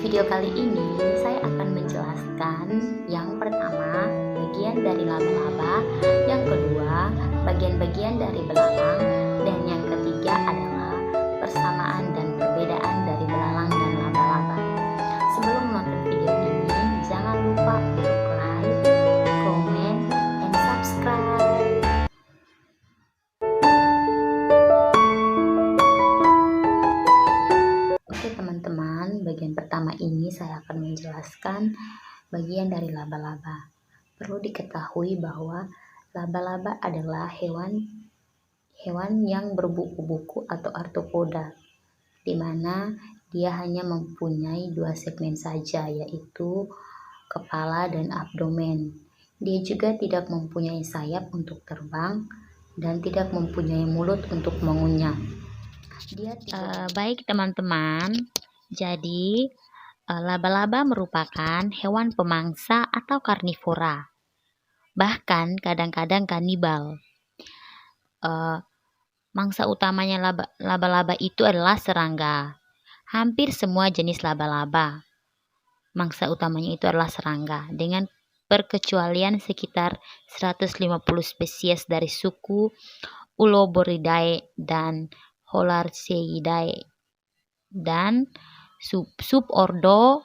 video kali ini saya akan menjelaskan yang pertama bagian dari laba-laba, yang kedua bagian-bagian dari belalang, dan yang ketiga adalah persamaan dan perbedaan dari belalang dan laba-laba. Sebelum menonton video ini, jangan lupa untuk like, comment, and subscribe. Oke teman-teman, bagian pertama ini saya akan menjelaskan bagian dari laba-laba. Perlu diketahui bahwa laba-laba adalah hewan yang berbuku-buku atau arthropoda, di mana dia hanya mempunyai dua segmen saja, yaitu kepala dan abdomen. Dia juga tidak mempunyai sayap untuk terbang dan tidak mempunyai mulut untuk mengunyah. Baik teman-teman, jadi laba-laba merupakan hewan pemangsa atau karnivora, bahkan kadang-kadang kanibal. Mangsa utamanya laba-laba itu adalah serangga. Hampir semua jenis laba-laba, mangsa utamanya itu adalah serangga, dengan perkecualian sekitar 150 spesies dari suku Uloboridae dan Holarceidae dan subordo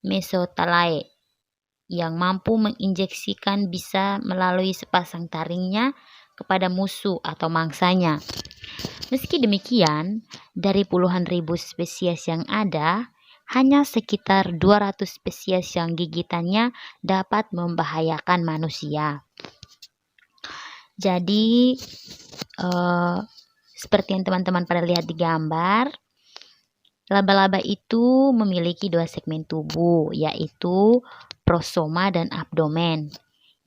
Mesothalae yang mampu menginjeksikan bisa melalui sepasang taringnya kepada musuh atau mangsanya. Meski demikian, dari puluhan ribu spesies yang ada, hanya sekitar 200 spesies yang gigitannya dapat membahayakan manusia. Jadi, seperti yang teman-teman pada lihat di gambar, laba-laba itu memiliki dua segmen tubuh, yaitu prosoma dan abdomen.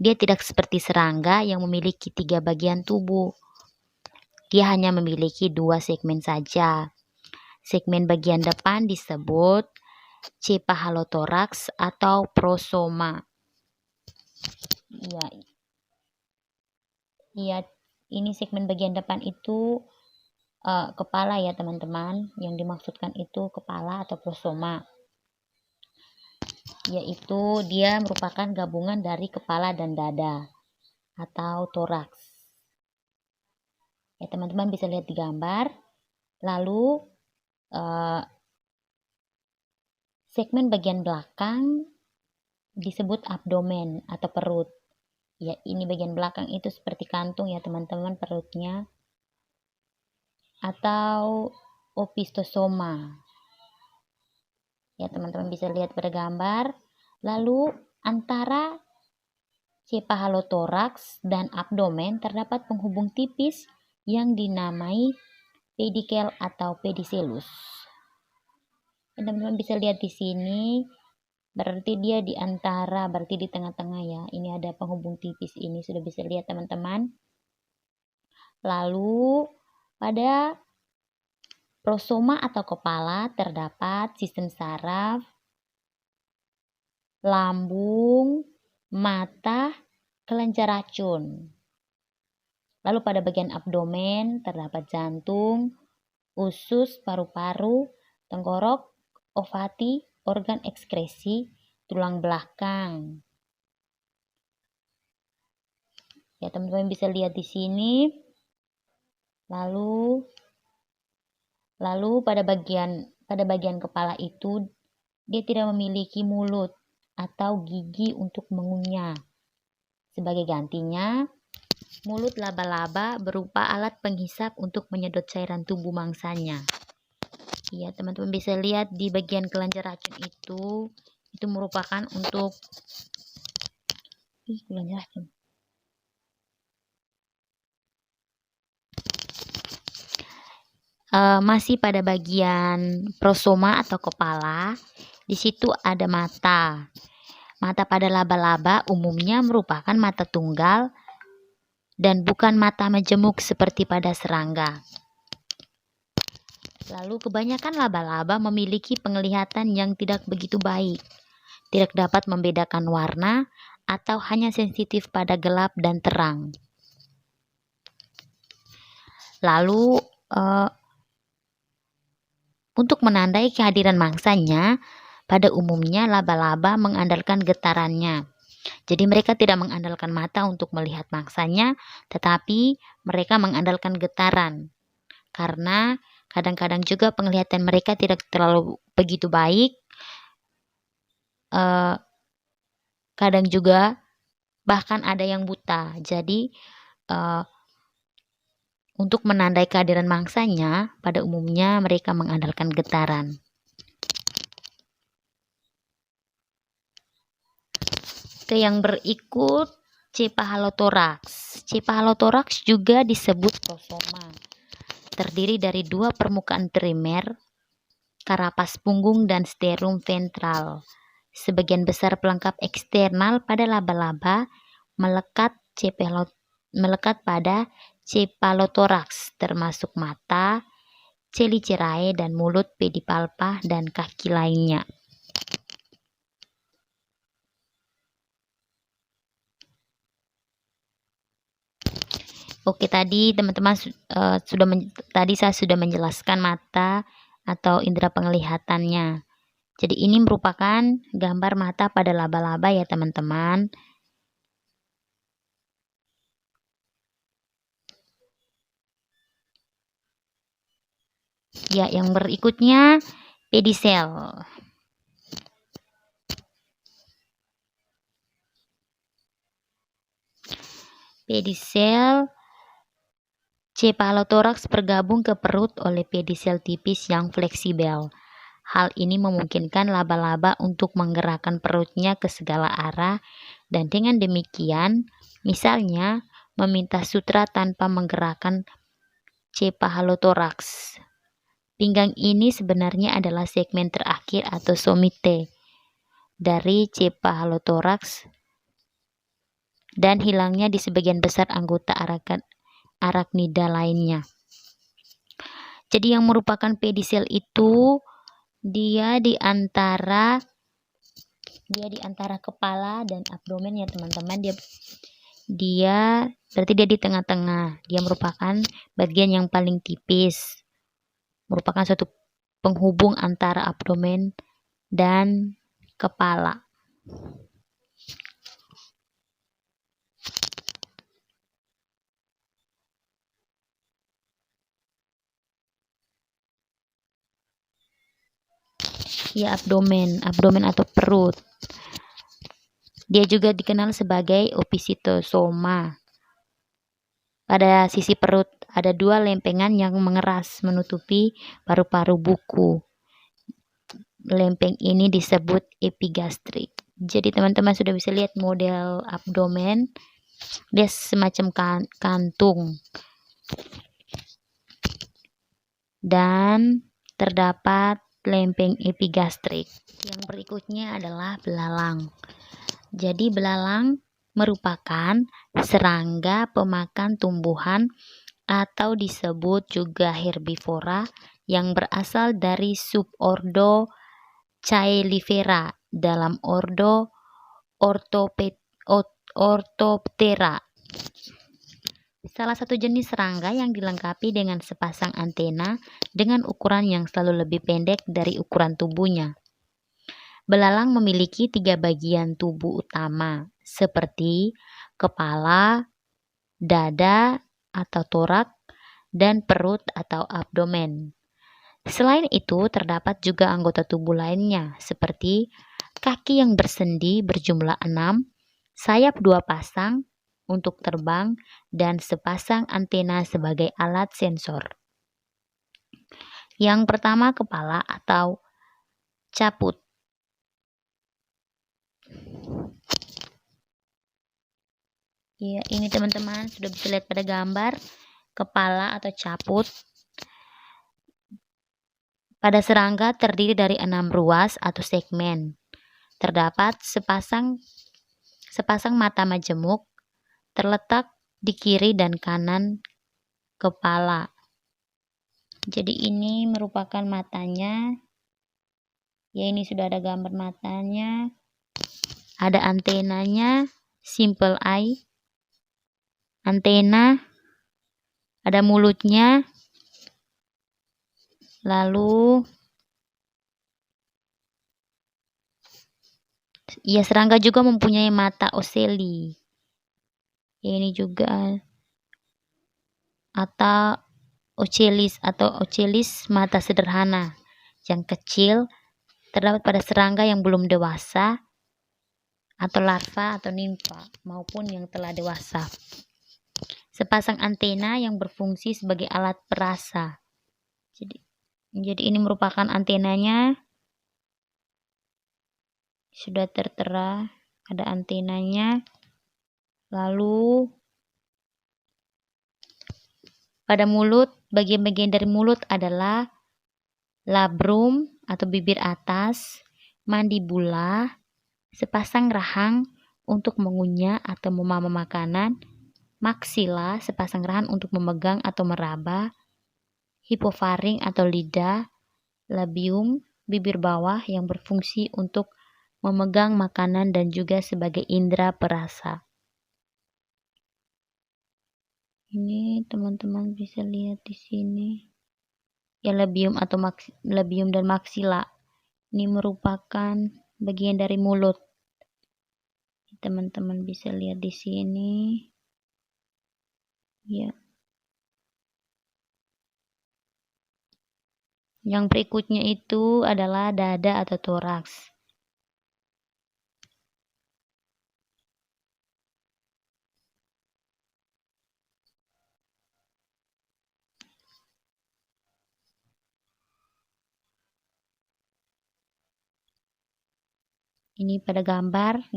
Dia tidak seperti serangga yang memiliki 3 bagian tubuh. Dia hanya memiliki 2 segmen saja. Segmen bagian depan disebut cephalothorax atau prosoma. Ya, ini segmen bagian depan itu kepala ya teman-teman. Yang dimaksudkan itu kepala atau prosoma, yaitu dia merupakan gabungan dari kepala dan dada atau toraks. Ya, teman-teman bisa lihat di gambar. Lalu segmen bagian belakang disebut abdomen atau perut. Ya, ini bagian belakang itu seperti kantung ya teman-teman, perutnya, atau opistosoma. Ya, teman-teman bisa lihat pada gambar. Lalu antara cephalothorax dan abdomen terdapat penghubung tipis yang dinamai pedikel atau pedicellus. Teman-teman bisa lihat di sini, berarti dia di antara, berarti di tengah-tengah ya. Ini ada penghubung tipis ini, sudah bisa lihat teman-teman. Lalu pada prosoma atau kepala terdapat sistem saraf, lambung, mata, kelenjar racun. Lalu pada bagian abdomen terdapat jantung, usus, paru-paru, tenggorok, ovati, organ ekskresi, tulang belakang. Ya, teman-teman bisa lihat di sini. Lalu pada bagian kepala itu dia tidak memiliki mulut atau gigi untuk mengunyah. Sebagai gantinya, mulut laba-laba berupa alat penghisap untuk menyedot cairan tubuh mangsanya. Ya, teman-teman bisa lihat di bagian kelenjar racun itu merupakan untuk kelenjar racun. Masih pada bagian prosoma atau kepala, di situ ada mata. Mata pada laba-laba umumnya merupakan mata tunggal dan bukan mata majemuk seperti pada serangga. Lalu kebanyakan laba-laba memiliki penglihatan yang tidak begitu baik, tidak dapat membedakan warna atau hanya sensitif pada gelap dan terang. Lalu untuk menandai kehadiran mangsanya, Pada umumnya laba-laba mengandalkan getarannya. Jadi mereka tidak mengandalkan mata untuk melihat mangsanya, tetapi mereka mengandalkan getaran. Karena kadang-kadang juga penglihatan mereka tidak terlalu begitu baik. Kadang juga bahkan ada yang buta. Jadi untuk menandai kehadiran mangsanya, pada umumnya mereka mengandalkan getaran. Oke, yang berikut Cephalothorax. Cephalothorax juga disebut prosoma. Terdiri dari dua permukaan primer, karapas punggung dan sternum ventral. Sebagian besar pelengkap eksternal pada laba-laba melekat pada Cephalothorax, termasuk mata, chelicerae dan mulut, pedipalpa dan kaki lainnya. Oke, tadi teman-teman tadi saya sudah menjelaskan mata atau indera penglihatannya. Jadi ini merupakan gambar mata pada laba-laba ya teman-teman. Ya, yang berikutnya pedicel. Pedicel Cephalothorax bergabung ke perut oleh pedicel tipis yang fleksibel. Hal ini memungkinkan laba-laba untuk menggerakkan perutnya ke segala arah dan dengan demikian, misalnya, meminta sutra tanpa menggerakkan Cephalothorax. Pinggang ini sebenarnya adalah segmen terakhir atau somite dari Cephalothorax dan hilangnya di sebagian besar anggota arachnida lainnya. Jadi yang merupakan pedicel itu dia di antara kepala dan abdomen ya teman-teman. Dia berarti dia di tengah-tengah. Dia merupakan bagian yang paling tipis. Merupakan suatu penghubung antara abdomen dan kepala. Ya, abdomen atau perut. Dia juga dikenal sebagai opisthosoma. Pada sisi perut ada dua lempengan yang mengeras menutupi paru-paru buku. Lempeng ini disebut epigastrik. Jadi teman-teman sudah bisa lihat model abdomen. Dia semacam kantung. Dan terdapat lempeng epigastrik. Yang berikutnya adalah belalang. Jadi belalang merupakan serangga pemakan tumbuhan atau disebut juga herbivora yang berasal dari subordo Caelifera dalam ordo Orthoptera. Salah satu jenis serangga yang dilengkapi dengan sepasang antena dengan ukuran yang selalu lebih pendek dari ukuran tubuhnya. Belalang memiliki 3 bagian tubuh utama, seperti kepala, dada atau torak, dan perut atau abdomen. Selain itu, terdapat juga anggota tubuh lainnya, seperti kaki yang bersendi berjumlah 6, sayap 2 pasang untuk terbang, dan sepasang antena sebagai alat sensor. Yang pertama, kepala atau caput. Ya, ini teman-teman sudah bisa lihat pada gambar kepala atau caput. Pada serangga terdiri dari 6 ruas atau segmen. Terdapat sepasang mata majemuk terletak di kiri dan kanan kepala. Jadi ini merupakan matanya. Ya, ini sudah ada gambar matanya. Ada antenanya, simple eye. Antena, ada mulutnya, lalu Ya, serangga juga mempunyai mata oceli. Ini juga atau ocelis mata sederhana yang kecil terdapat pada serangga yang belum dewasa atau larva atau nimfa maupun yang telah dewasa. Sepasang antena yang berfungsi sebagai alat perasa. Jadi ini merupakan antenanya. Sudah tertera ada antenanya. Lalu pada mulut, bagian-bagian dari mulut adalah labrum atau bibir atas, mandibula, sepasang rahang untuk mengunyah atau memamah makanan, maksila, sepasang rahang untuk memegang atau meraba, hipofaring atau lidah, labium, bibir bawah yang berfungsi untuk memegang makanan dan juga sebagai indera perasa. Ini teman-teman bisa lihat di sini. Ya, labium atau labium dan maksila. Ini merupakan bagian dari mulut. Teman-teman bisa lihat di sini. Ya. Yang berikutnya itu adalah dada atau toraks. Ini pada gambar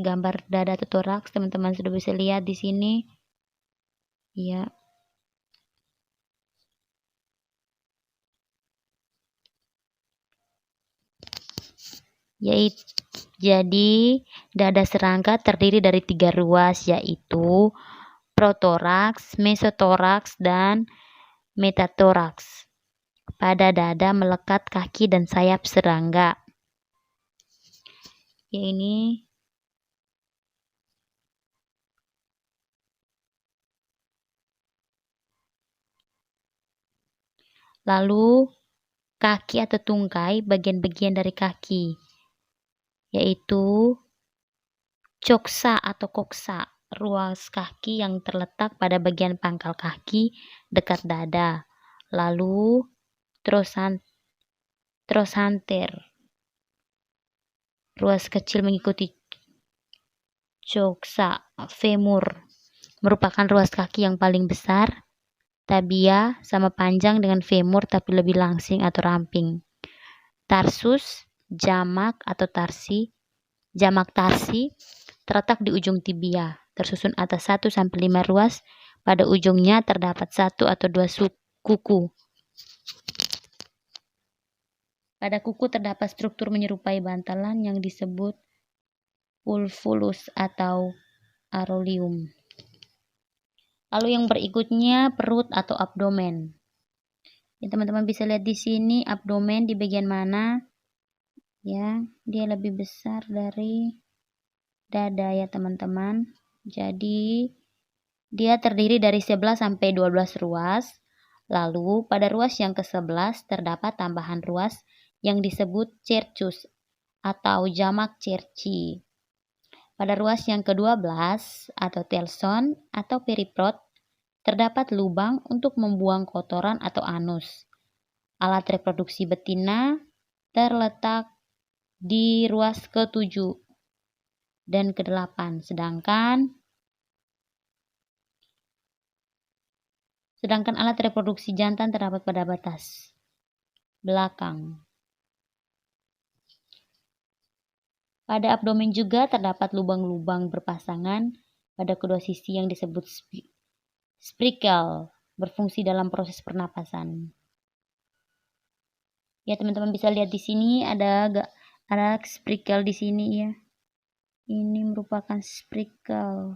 dada atau toraks, teman-teman sudah bisa lihat di sini. Ya. Jadi dada serangga terdiri dari 3 ruas, yaitu protoraks, mesotoraks, dan metatoraks. Pada dada melekat kaki dan sayap serangga. Ya, ini lalu kaki atau tungkai, bagian-bagian dari kaki, yaitu coksa atau koksa, ruas kaki yang terletak pada bagian pangkal kaki dekat dada. Lalu trochanter, ruas kecil mengikuti coksa. Femur merupakan ruas kaki yang paling besar. Tabia sama panjang dengan femur tapi lebih langsing atau ramping. Tarsus, jamak tarsi terletak di ujung tibia, tersusun atas 1-5 ruas. Pada ujungnya terdapat 1 atau 2 kuku. Pada kuku terdapat struktur menyerupai bantalan yang disebut pulvulus atau areolum. Lalu yang berikutnya perut atau abdomen. Ya, teman-teman bisa lihat di sini abdomen di bagian mana. Ya, dia lebih besar dari dada ya, teman-teman. Jadi dia terdiri dari 11-12 ruas. Lalu pada ruas yang ke-11 terdapat tambahan ruas yang disebut cercus atau jamak cerci. Pada ruas yang ke-12 atau telson atau periprot terdapat lubang untuk membuang kotoran atau anus. Alat reproduksi betina terletak di ruas ke-7 dan ke-8, sedangkan alat reproduksi jantan terdapat pada batas belakang. Pada abdomen juga terdapat lubang-lubang berpasangan pada kedua sisi yang disebut sprikel, berfungsi dalam proses pernapasan. Ya, teman-teman bisa lihat di sini ada sprikel di sini ya. Ini merupakan sprikel.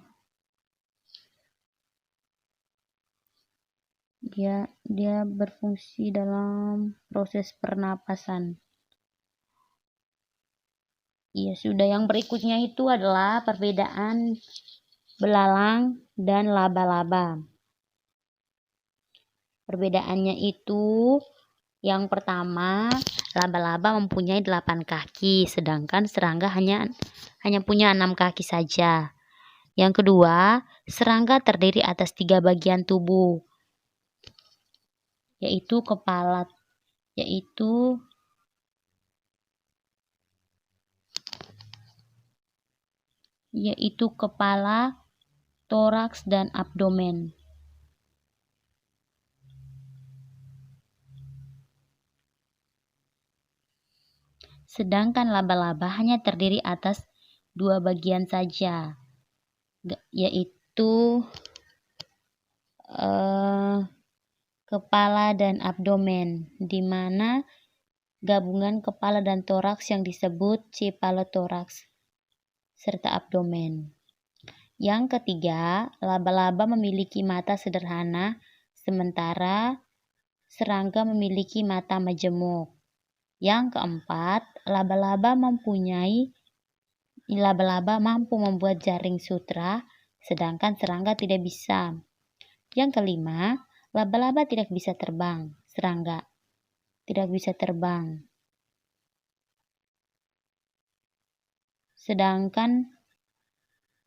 Dia berfungsi dalam proses pernapasan. Ya, sudah. Yang berikutnya itu adalah perbedaan belalang dan laba-laba. Perbedaannya itu yang pertama, laba-laba mempunyai 8 kaki, sedangkan serangga hanya punya 6 kaki saja. Yang kedua, serangga terdiri atas 3 bagian tubuh, yaitu kepala, toraks, dan abdomen. Sedangkan laba-laba hanya terdiri atas 2 bagian saja, yaitu kepala dan abdomen, di mana gabungan kepala dan toraks yang disebut cephalothorax serta abdomen. Yang ketiga, laba-laba memiliki mata sederhana, sementara serangga memiliki mata majemuk. Yang keempat, laba-laba mampu membuat jaring sutra, sedangkan serangga tidak bisa. Yang kelima, laba-laba tidak bisa terbang, serangga tidak bisa terbang. Sedangkan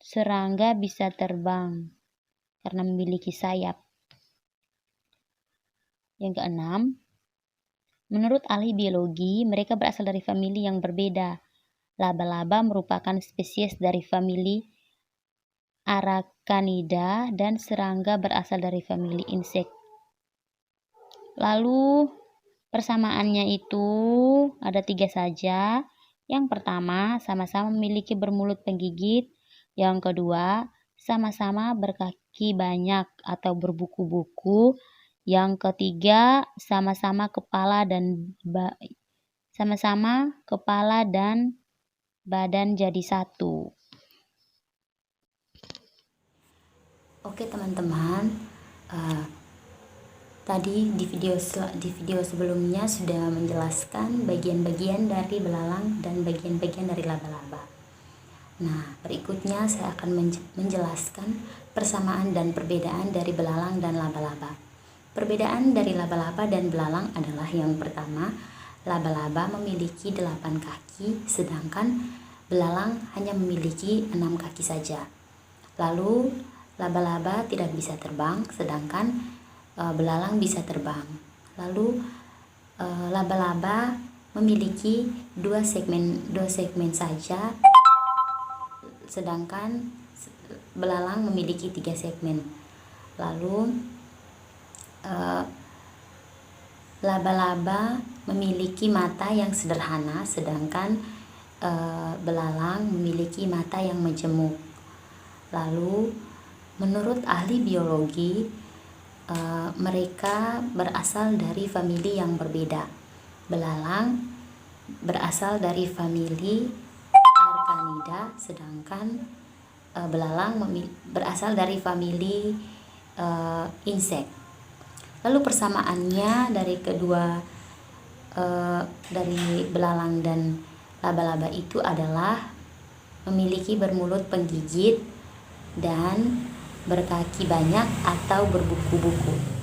serangga bisa terbang karena memiliki sayap. Yang keenam, menurut ahli biologi, mereka berasal dari famili yang berbeda. Laba-laba merupakan spesies dari famili Arachnida dan serangga berasal dari famili insek. Lalu persamaannya itu ada 3 saja. Yang pertama, sama-sama memiliki bermulut penggigit. Yang kedua, sama-sama berkaki banyak atau berbuku-buku. Yang ketiga, sama-sama kepala dan badan jadi satu. Oke teman-teman, tadi di video sebelumnya sudah menjelaskan bagian-bagian dari belalang dan bagian-bagian dari laba-laba. Nah, berikutnya saya akan menjelaskan persamaan dan perbedaan dari belalang dan laba-laba. Perbedaan dari laba-laba dan belalang adalah yang pertama, laba-laba memiliki 8 kaki, sedangkan belalang hanya memiliki 6 kaki saja. Lalu, laba-laba tidak bisa terbang, sedangkan belalang bisa terbang. Lalu, laba-laba memiliki 2 segmen saja, sedangkan belalang memiliki 3 segmen. Lalu, laba-laba memiliki mata yang sederhana, sedangkan belalang memiliki mata yang majemuk. Lalu, menurut ahli biologi, mereka berasal dari famili yang berbeda. Belalang berasal dari famili Arachnida, sedangkan belalang berasal dari famili insek. Lalu persamaannya dari belalang dan laba-laba itu adalah memiliki bermulut penggigit dan berkaki banyak atau berbuku-buku.